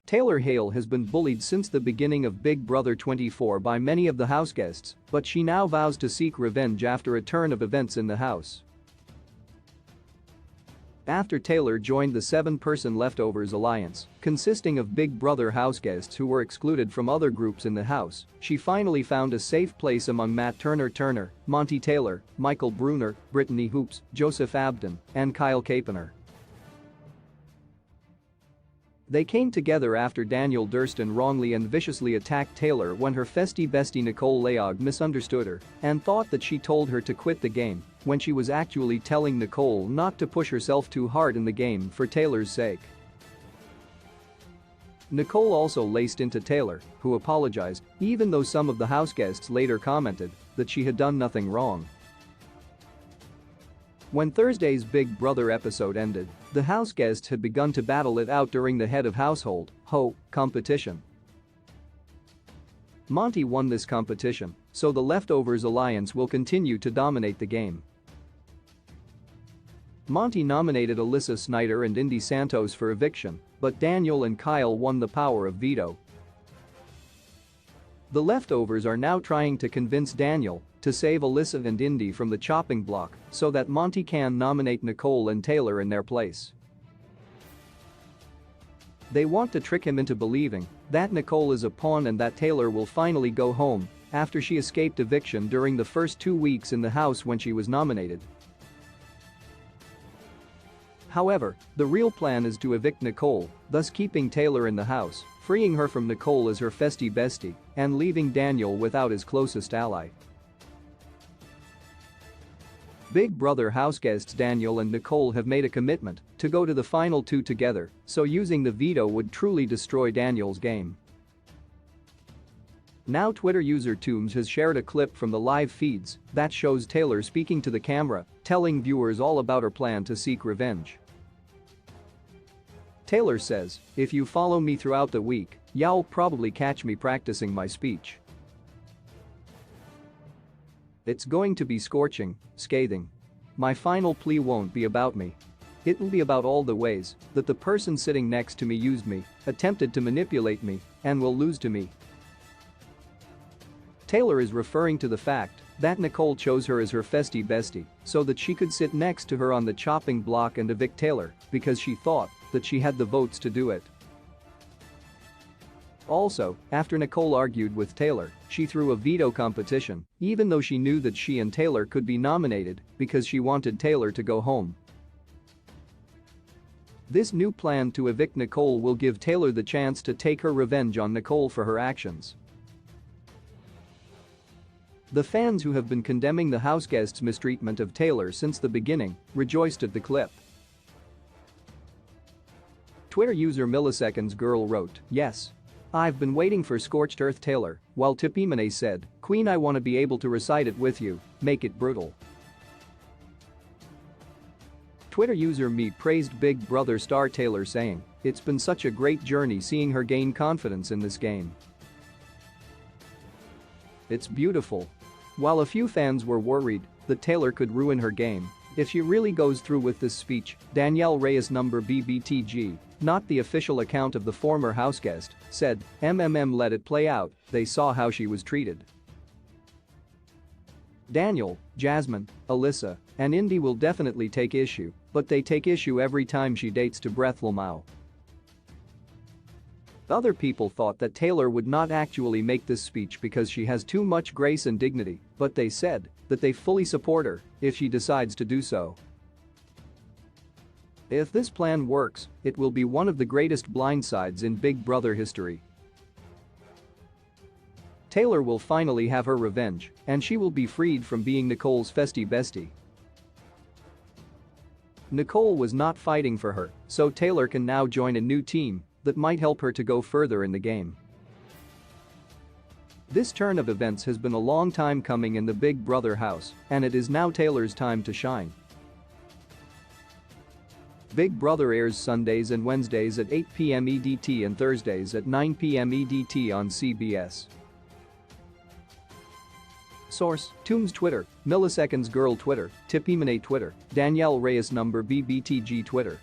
Taylor Hale has been bullied since the beginning of Big Brother 24 by many of the houseguests, but she now vows to seek revenge after a turn of events in the house. After Taylor joined the 7-person Leftovers alliance, consisting of Big Brother houseguests who were excluded from other groups in the house, she finally found a safe place among Matt Turner, Monty Taylor, Michael Bruner, Brittany Hoops, Joseph Abden, and Kyle Kapaner. They came together after Daniel Durston wrongly and viciously attacked Taylor when her festie bestie Nicole Leog misunderstood her and thought that she told her to quit the game when she was actually telling Nicole not to push herself too hard in the game for Taylor's sake. Nicole also laced into Taylor, who apologized, even though some of the houseguests later commented that she had done nothing wrong. When Thursday's Big Brother episode ended, the houseguests had begun to battle it out during the head of household competition. Monty won this competition, so the Leftovers alliance will continue to dominate the game. Monty nominated Alyssa Snyder and Indy Santos for eviction, but Daniel and Kyle won the power of veto. The Leftovers are now trying to convince Daniel to save Alyssa and Indy from the chopping block so that Monty can nominate Nicole and Taylor in their place. They want to trick him into believing that Nicole is a pawn and that Taylor will finally go home after she escaped eviction during the first 2 weeks in the house when she was nominated. However, the real plan is to evict Nicole, thus keeping Taylor in the house, freeing her from Nicole as her festie bestie, and leaving Daniel without his closest ally. Big Brother houseguests Daniel and Nicole have made a commitment to go to the final 2 together, so using the veto would truly destroy Daniel's game. Now Twitter user Toombs has shared a clip from the live feeds that shows Taylor speaking to the camera, telling viewers all about her plan to seek revenge. Taylor says, "If you follow me throughout the week, y'all probably catch me practicing my speech. It's going to be scorching, scathing. My final plea won't be about me. It'll be about all the ways that the person sitting next to me used me, attempted to manipulate me, and will lose to me." Taylor is referring to the fact that Nicole chose her as her festie bestie so that she could sit next to her on the chopping block and evict Taylor because she thought that she had the votes to do it. Also, after Nicole argued with Taylor, she threw a veto competition, even though she knew that she and Taylor could be nominated because she wanted Taylor to go home. This new plan to evict Nicole will give Taylor the chance to take her revenge on Nicole for her actions. The fans who have been condemning the houseguests' mistreatment of Taylor since the beginning rejoiced at the clip. Twitter user MilliseconsGirl wrote, "Yes. I've been waiting for Scorched Earth Taylor," while Tipimane said, "Queen, I want to be able to recite it with you, make it brutal." Twitter user Me praised Big Brother star Taylor saying, "It's been such a great journey seeing her gain confidence in this game. It's beautiful." While a few fans were worried that Taylor could ruin her game if she really goes through with this speech, Danielle Reyes number BBTG, not the official account of the former houseguest, said, let it play out, they saw how she was treated." Daniel, Jasmine, Alyssa, and Indy will definitely take issue, but they take issue every time she dates to Brethelmau. Other people thought that Taylor would not actually make this speech because she has too much grace and dignity, but they said that they fully support her if she decides to do so. If this plan works, it will be one of the greatest blindsides in Big Brother history. Taylor will finally have her revenge, and she will be freed from being Nicole's festie bestie. Nicole was not fighting for her, so Taylor can now join a new team that might help her to go further in the game. This turn of events has been a long time coming in the Big Brother house, and it is now Taylor's time to shine. Big Brother airs Sundays and Wednesdays at 8 p.m. EDT and Thursdays at 9 p.m. EDT on CBS. Source: Toombs Twitter, MilliseconsGirl Twitter, Tipimane Twitter, Danielle Reyes number BBTG Twitter.